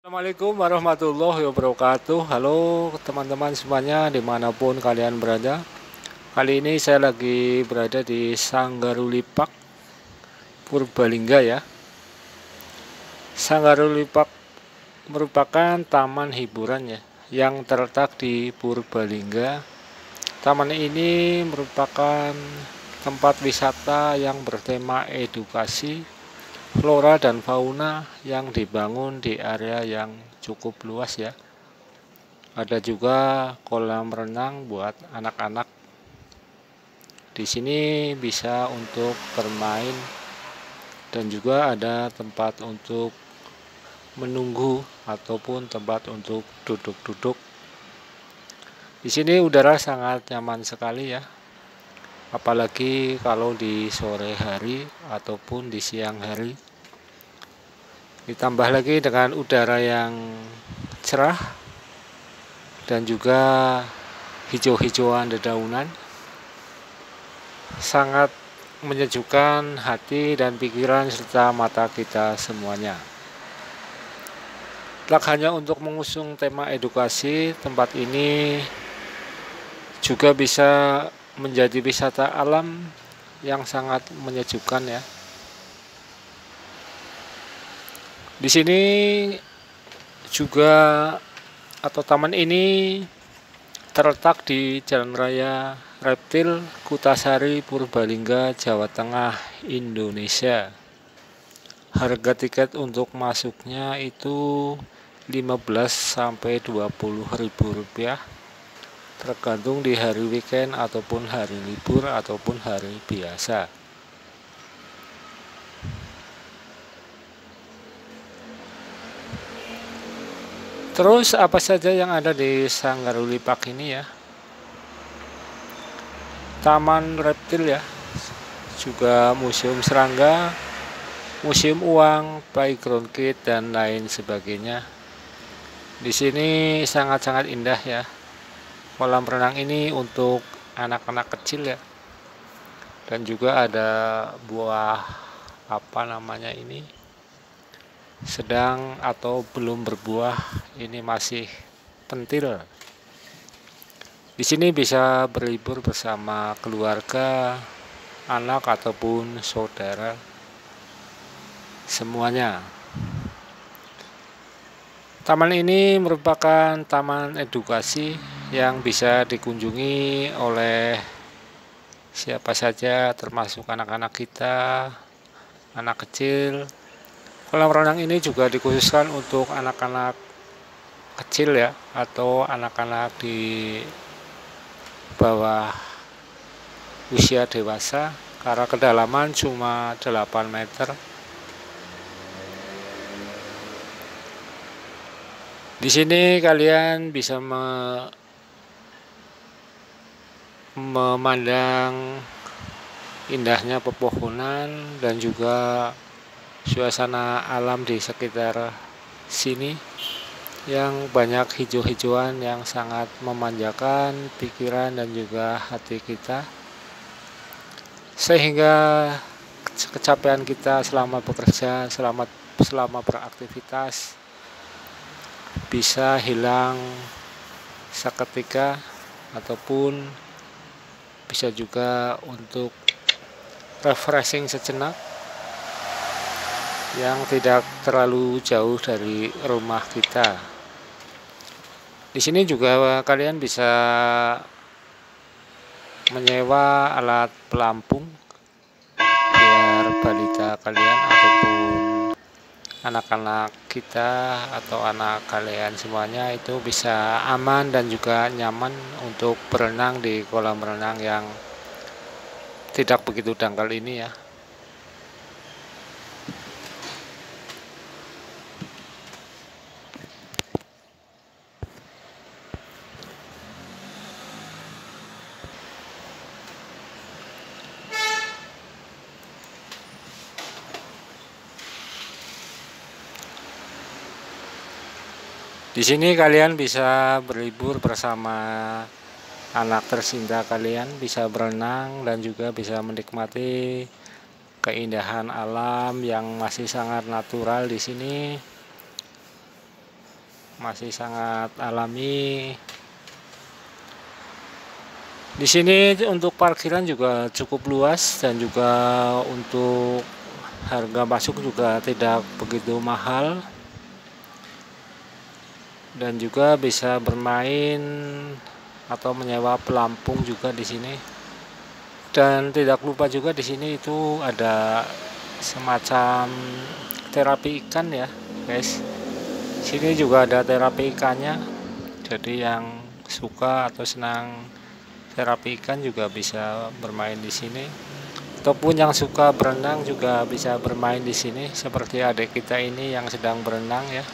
Assalamualaikum warahmatullahi wabarakatuh. Halo teman-teman semuanya dimanapun kalian berada. Kali ini saya lagi berada di Sanggarulipak, Purbalingga ya. Sanggarulipak merupakan taman hiburan ya, yang terletak di Purbalingga. Taman ini merupakan tempat wisata yang bertema edukasi, flora dan fauna yang dibangun di area yang cukup luas ya. Ada juga kolam renang buat anak-anak. Di sini bisa untuk bermain dan juga ada tempat untuk menunggu ataupun tempat untuk duduk-duduk. Di sini udara sangat nyaman sekali ya. Apalagi kalau di sore hari ataupun di siang hari. Ditambah lagi dengan udara yang cerah dan juga hijau-hijauan dedaunan, sangat menyejukkan hati dan pikiran serta mata kita semuanya. Tak hanya untuk mengusung tema edukasi, tempat ini juga bisa menjadi wisata alam yang sangat menyejukkan ya. Di sini juga atau taman ini terletak di Jalan Raya Reptil Kutasari, Purbalingga, Jawa Tengah, Indonesia. Harga tiket untuk masuknya itu 15 sampai 20 ribu rupiah, tergantung di hari weekend ataupun hari libur ataupun hari biasa. Terus apa saja yang ada di Sanggarulipak ini ya? Taman reptil ya, juga museum serangga, museum uang, playground kid dan lain sebagainya. Di sini sangat-sangat indah ya. Kolam renang ini untuk anak-anak kecil ya. Dan juga ada buah apa namanya ini? Sedang atau belum berbuah, ini masih pentil. Di sini bisa berlibur bersama keluarga, anak ataupun saudara semuanya. Taman ini merupakan taman edukasi yang bisa dikunjungi oleh siapa saja, termasuk anak-anak kita, anak kecil. Kolam renang ini juga dikhususkan untuk anak-anak kecil ya, atau anak-anak di bawah usia dewasa, karena kedalaman cuma 8 meter. Di sini kalian bisa memandang indahnya pepohonan dan juga suasana alam di sekitar sini yang banyak hijau-hijauan yang sangat memanjakan pikiran dan juga hati kita, sehingga kecapean kita selama bekerja, selama beraktivitas bisa hilang seketika, ataupun bisa juga untuk refreshing sejenak yang tidak terlalu jauh dari rumah kita. Di sini juga kalian bisa menyewa alat pelampung biar balita kalian ataupun anak-anak kita atau anak kalian semuanya itu bisa aman dan juga nyaman untuk berenang di kolam renang yang tidak begitu dangkal ini ya. Di sini kalian bisa berlibur bersama anak tercinta kalian, bisa berenang dan juga bisa menikmati keindahan alam yang masih sangat natural di sini. masih sangat alami. Di sini untuk parkiran juga cukup luas dan juga untuk harga masuk juga tidak begitu mahal. Dan juga bisa bermain atau menyewa pelampung juga di sini. Dan tidak lupa juga di sini itu ada semacam terapi ikan ya, guys. Sini juga ada terapi ikannya. Jadi yang suka atau senang terapi ikan juga bisa bermain di sini. Ataupun yang suka berenang juga bisa bermain di sini. Seperti adik kita ini yang sedang berenang ya.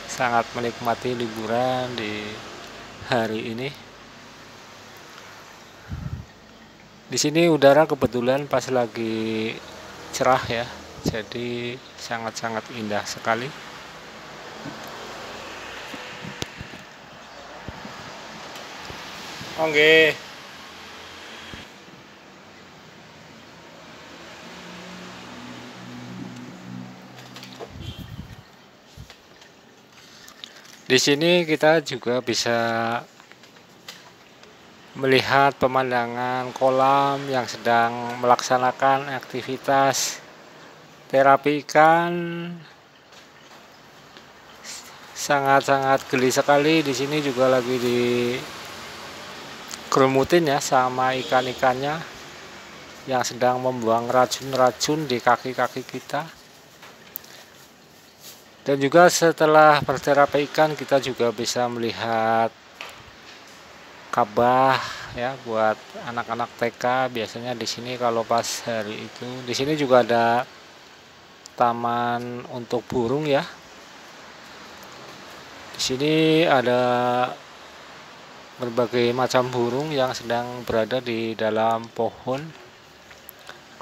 Sangat menikmati liburan di hari ini. Di sini udara kebetulan pas lagi cerah ya. Jadi sangat-sangat indah sekali. Oke. Di sini kita juga bisa melihat pemandangan kolam yang sedang melaksanakan aktivitas terapi ikan. Sangat-sangat geli sekali. Di sini juga lagi dikerumutin ya sama ikan-ikannya yang sedang membuang racun-racun di kaki-kaki kita. Dan juga setelah berterapi ikan kita juga bisa melihat kabah ya buat anak-anak TK. Biasanya di sini kalau pas hari itu. Di sini juga ada taman untuk burung ya. Di sini ada berbagai macam burung yang sedang berada di dalam pohon.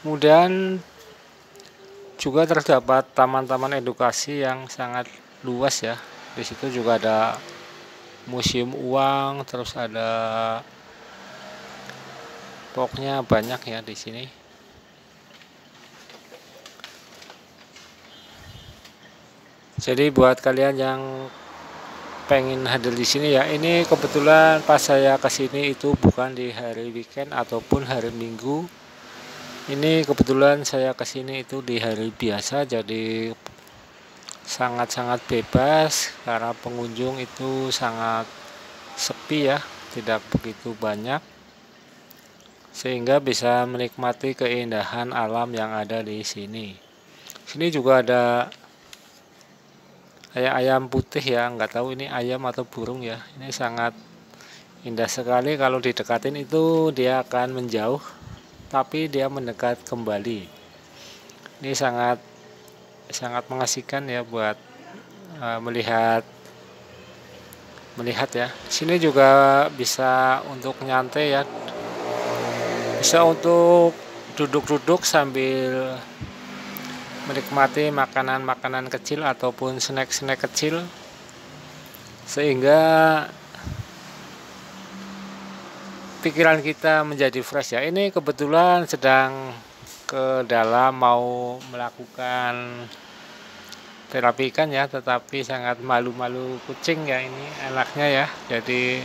Kemudian juga terdapat taman-taman edukasi yang sangat luas ya. Di situ juga ada museum uang, terus ada pokoknya banyak ya di sini. Jadi buat kalian yang pengen hadir di sini ya, ini kebetulan pas saya kesini itu bukan di hari weekend ataupun hari Minggu. Ini kebetulan saya kesini itu di hari biasa, jadi sangat-sangat bebas karena pengunjung itu sangat sepi ya, tidak begitu banyak, sehingga bisa menikmati keindahan alam yang ada di sini. Sini juga ada ayam putih ya, nggak tahu ini ayam atau burung ya. Ini sangat indah sekali, kalau didekatin itu dia akan menjauh, tapi dia mendekat kembali. Ini sangat mengasihkan ya buat melihat ya. Sini juga bisa untuk nyantai ya, bisa untuk duduk-duduk sambil menikmati makanan-makanan kecil ataupun snack-snack kecil, sehingga pikiran kita menjadi fresh ya. Ini kebetulan sedang ke dalam mau melakukan terapi ikan ya, tetapi sangat malu-malu kucing ya ini anaknya ya. Jadi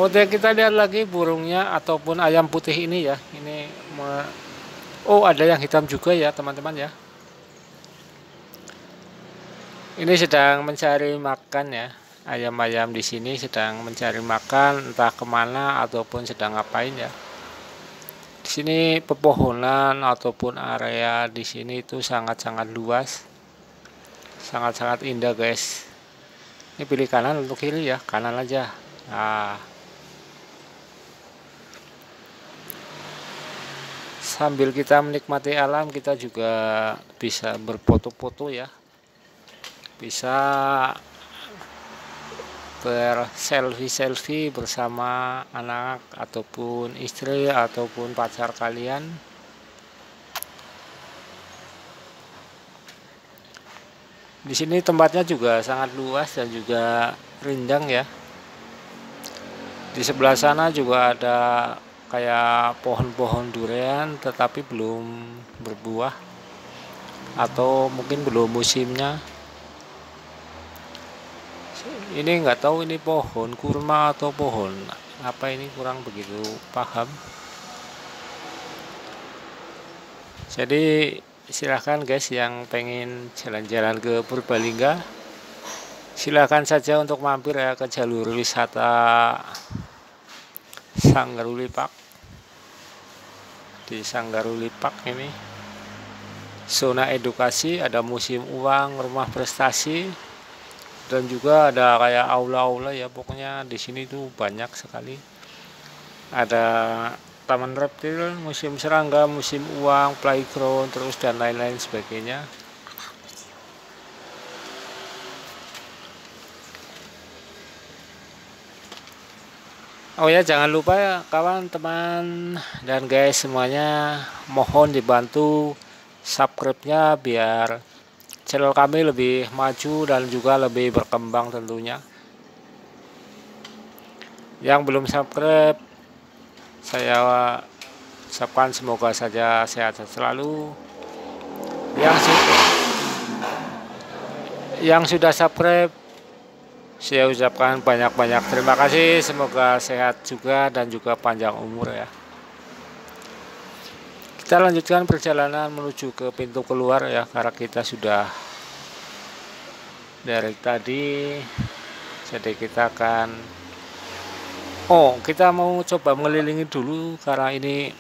kita lihat lagi burungnya ataupun ayam putih ini ya. Ini ada yang hitam juga ya teman-teman ya. Ini sedang mencari makan ya. Ayam-ayam di sini sedang mencari makan, entah kemana ataupun sedang ngapain ya. Di sini pepohonan ataupun area di sini itu sangat-sangat luas, sangat-sangat indah guys. Ini pilih kanan untuk kiri ya, kanan aja. Nah, sambil kita menikmati alam, kita juga bisa berfoto-foto ya, bisa berselfie bersama anak ataupun istri ataupun pacar kalian. Di sini tempatnya juga sangat luas dan juga rindang ya. Di sebelah sana juga ada kayak pohon-pohon durian tetapi belum berbuah atau mungkin belum musimnya. Ini nggak tahu ini pohon kurma atau pohon apa, ini kurang begitu paham. Jadi silahkan guys yang pengen jalan-jalan ke Purbalingga, silahkan saja untuk mampir ya ke jalur wisata Sanggaru Park. Di Sanggaru Park ini zona edukasi, ada museum uang, rumah prestasi, dan juga ada kayak aula-aula ya. Pokoknya di sini tuh banyak sekali. Ada taman reptil, museum serangga, museum uang, playground, terus dan lain-lain sebagainya. Oh ya, jangan lupa ya kawan, teman, dan guys semuanya, mohon dibantu subscribe-nya biar channel kami lebih maju dan juga lebih berkembang tentunya. Yang belum subscribe, saya ucapkan semoga saja sehat selalu. Yang sudah subscribe, saya ucapkan banyak-banyak terima kasih. Semoga sehat juga dan juga panjang umur ya. Kita lanjutkan perjalanan menuju ke pintu keluar ya, karena kita sudah dari tadi. Jadi kita akan kita mau coba mengelilingi dulu, karena ini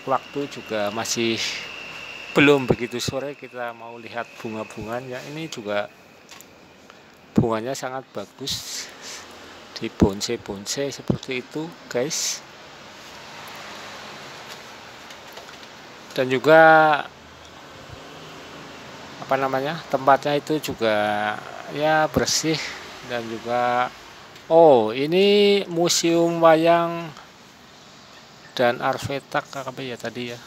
waktu juga masih belum begitu sore. Kita mau lihat bunga-bunganya. Ini juga bunganya sangat bagus, di bonsai-bonsai seperti itu guys. Dan juga apa namanya, tempatnya itu juga ya bersih. Dan juga ini museum wayang dan arvetak apa ya tadi ya.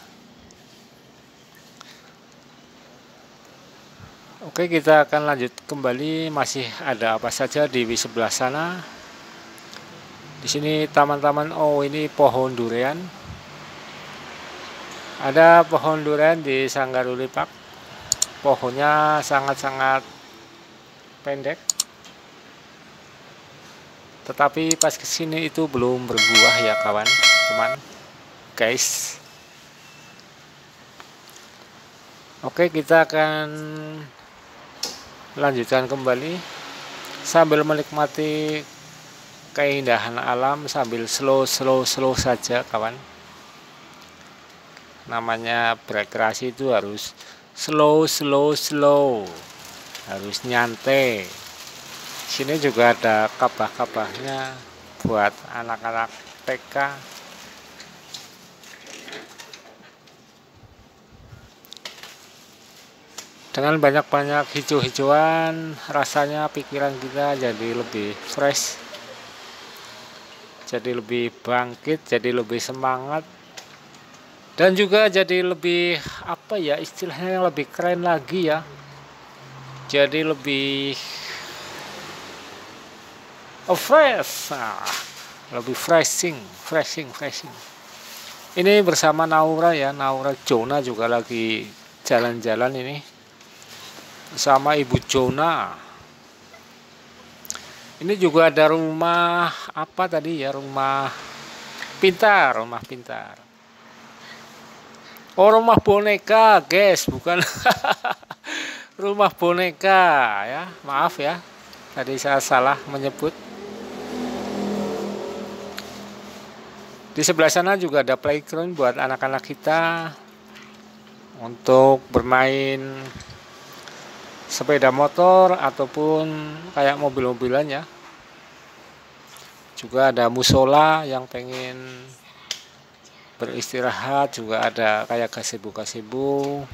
Oke, kita akan lanjut kembali. Masih ada apa saja di sebelah sana. Di sini taman-taman. Ini pohon durian. Ada pohon durian di Sanggaru Park. Pohonnya sangat-sangat pendek. Tetapi pas kesini itu belum berbuah ya kawan, teman, guys. Oke, kita akan lanjutkan kembali sambil menikmati keindahan alam, sambil slow saja kawan. Namanya berkreasi itu harus slow, harus nyantai. Sini juga ada kabah-kabahnya buat anak-anak TK. Dengan banyak-banyak hijau-hijauan, rasanya pikiran kita jadi lebih fresh, jadi lebih bangkit, jadi lebih semangat, dan juga jadi lebih apa ya istilahnya, yang lebih keren lagi ya. Jadi lebih fresh, lebih freshing. Ini bersama Naura ya, Naura Jona juga lagi jalan-jalan ini sama Ibu Jona. Ini juga ada rumah apa tadi ya, rumah pintar. Rumah boneka guys, bukan rumah boneka ya, maaf ya, tadi saya salah menyebut. Di sebelah sana juga ada playground buat anak-anak kita untuk bermain sepeda motor ataupun kayak mobil-mobilan ya. Juga ada musola yang pengen beristirahat, juga ada kayak gazebo.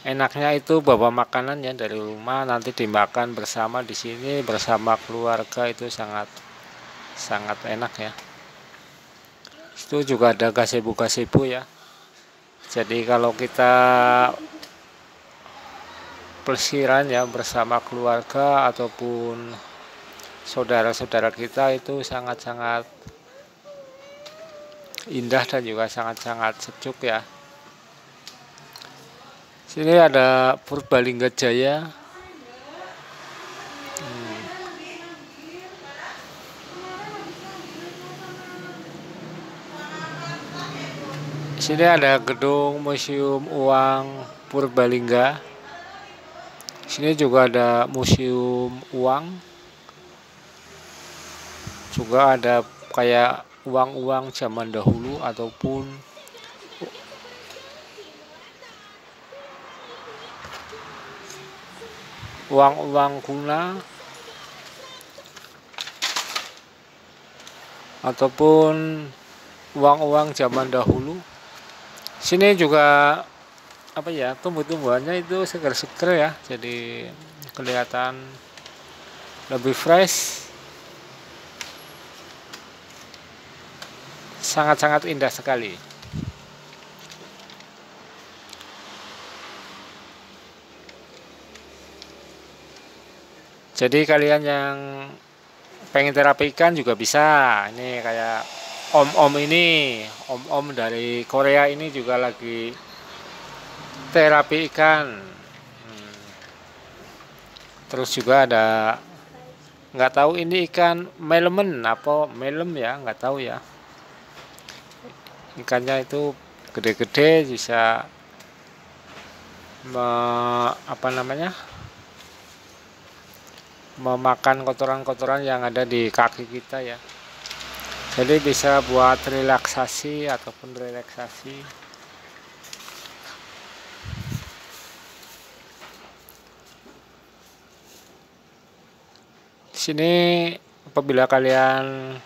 Enaknya itu bawa makanan ya dari rumah, nanti dimakan bersama di sini bersama keluarga, itu sangat enak ya. Itu juga ada gazebo ya. Jadi kalau kita pelesiran ya bersama keluarga ataupun saudara-saudara kita, itu sangat-sangat indah dan juga sangat-sangat sejuk ya. Sini ada Purbalingga Jaya, Sini ada gedung Museum Uang Purbalingga. Sini juga ada museum uang. Juga ada kayak uang-uang zaman dahulu ataupun uang-uang kuna ataupun uang-uang zaman dahulu. Sini juga apa ya, tumbuh-tumbuhannya itu seger-seger ya, jadi kelihatan lebih fresh, sangat-sangat indah sekali. Jadi kalian yang pengen terapi ikan juga bisa. Ini kayak om-om ini, om-om dari Korea ini juga lagi terapi ikan. Terus juga ada, nggak tahu ini ikan melemen apa melem ya, nggak tahu ya. Ikannya itu gede-gede, bisa memakan kotoran-kotoran yang ada di kaki kita ya. Jadi bisa buat relaksasi ataupun relaksasi. Sini apabila kalian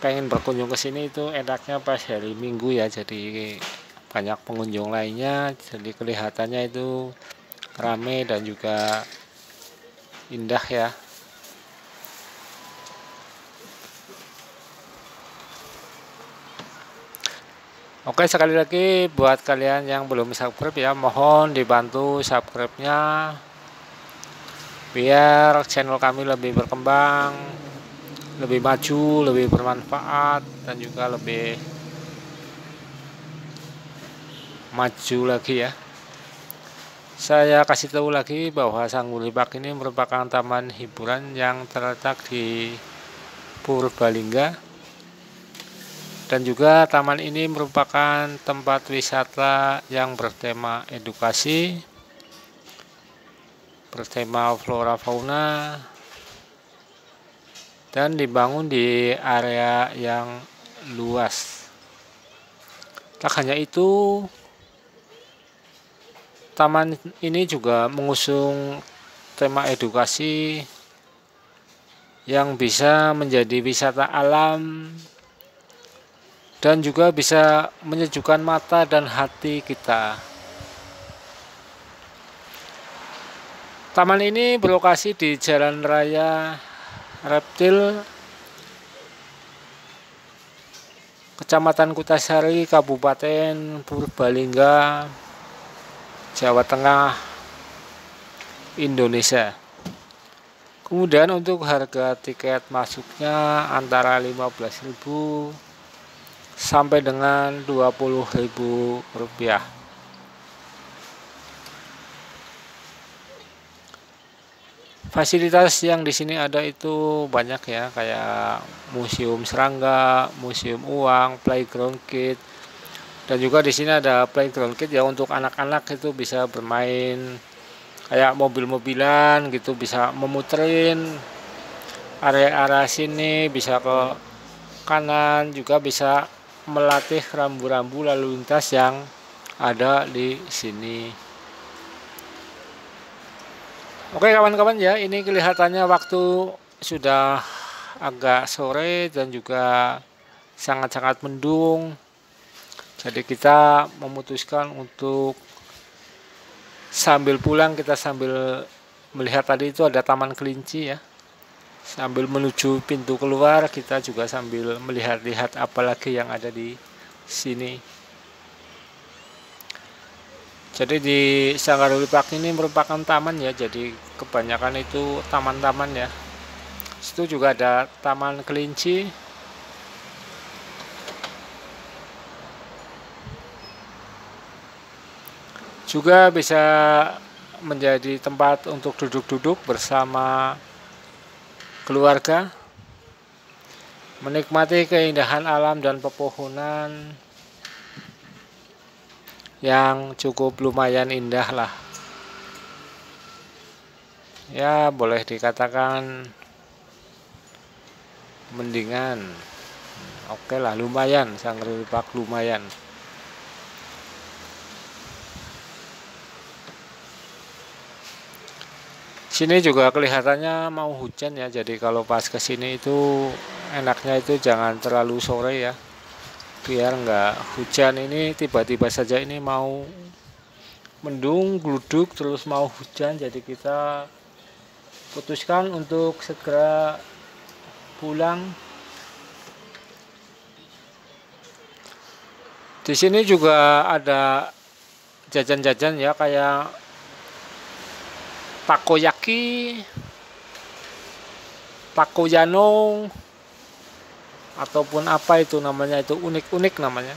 pengen berkunjung ke sini itu enaknya pas hari Minggu ya, jadi banyak pengunjung lainnya, jadi kelihatannya itu rame dan juga indah ya. Oke, sekali lagi buat kalian yang belum subscribe ya, mohon dibantu subscribe-nya biar channel kami lebih berkembang, lebih maju, lebih bermanfaat, dan juga lebih maju lagi ya. Saya kasih tahu lagi bahwa Sanggunipak ini merupakan taman hiburan yang terletak di Purbalingga, dan juga taman ini merupakan tempat wisata yang bertema edukasi, bertema flora fauna, dan dibangun di area yang luas. Tak hanya itu, taman ini juga mengusung tema edukasi yang bisa menjadi wisata alam dan juga bisa menyejukkan mata dan hati kita. Taman ini berlokasi di Jalan Raya Reptil, Kecamatan Kutasari, Kabupaten Purbalingga, Jawa Tengah, Indonesia. Kemudian untuk harga tiket masuknya antara 15.000 sampai dengan 20.000 rupiah. Fasilitas yang di sini ada itu banyak ya, kayak museum serangga, museum uang, playground kid, dan juga di sini ada playground kid ya untuk anak-anak, itu bisa bermain kayak mobil-mobilan gitu, bisa memuterin area-area sini, bisa ke kanan, juga bisa melatih rambu-rambu lalu lintas yang ada di sini. Oke kawan-kawan ya, ini kelihatannya waktu sudah agak sore dan juga sangat-sangat mendung. Jadi kita memutuskan untuk sambil pulang, kita sambil melihat, tadi itu ada taman kelinci ya. Sambil menuju pintu keluar, kita juga sambil melihat-lihat apa lagi yang ada di sini. Jadi di Sanggunipak ini merupakan taman ya, jadi kebanyakan itu taman-taman ya. Situ juga ada taman kelinci. Juga bisa menjadi tempat untuk duduk-duduk bersama keluarga, menikmati keindahan alam dan pepohonan. yang cukup lumayan indah lah. Ya, boleh dikatakan mendingan. Oke lah, lumayan, Shangri-La Park lumayan. Sini juga kelihatannya mau hujan ya, jadi kalau pas kesini itu enaknya itu jangan terlalu sore ya, biar nggak hujan. Ini tiba-tiba saja ini mau mendung, gluduk, terus mau hujan, jadi kita putuskan untuk segera pulang. Di sini juga ada jajan-jajan ya, kayak takoyaki, takoyano, ataupun apa itu namanya, itu unik-unik namanya.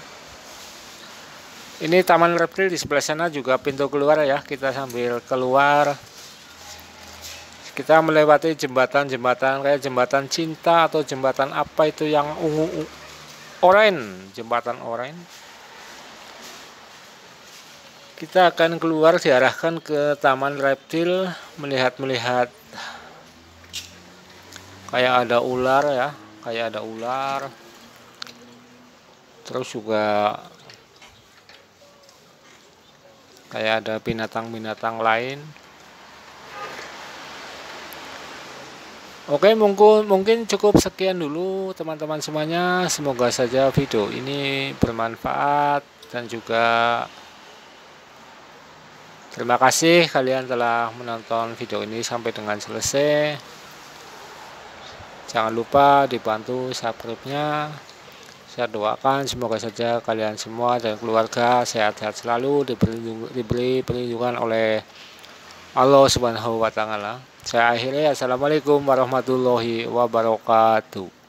Ini taman reptil, di sebelah sana juga pintu keluar ya. Kita sambil keluar, kita melewati jembatan-jembatan kayak jembatan cinta atau jembatan apa itu yang ungu, oranye, jembatan oranye. Kita akan keluar, diarahkan ke taman reptil, melihat kayak ada ular ya, kayak ada ular. Terus juga kayak ada binatang-binatang lain. Oke, mungkin cukup sekian dulu teman-teman semuanya. Semoga saja video ini bermanfaat, dan juga terima kasih kalian telah menonton video ini sampai dengan selesai. Jangan lupa dibantu subscribe-nya. Saya doakan semoga saja kalian semua dan keluarga sehat-sehat selalu, diberi perlindungan oleh Allah Subhanahu wa Ta'ala. Saya akhiri, assalamualaikum warahmatullahi wabarakatuh.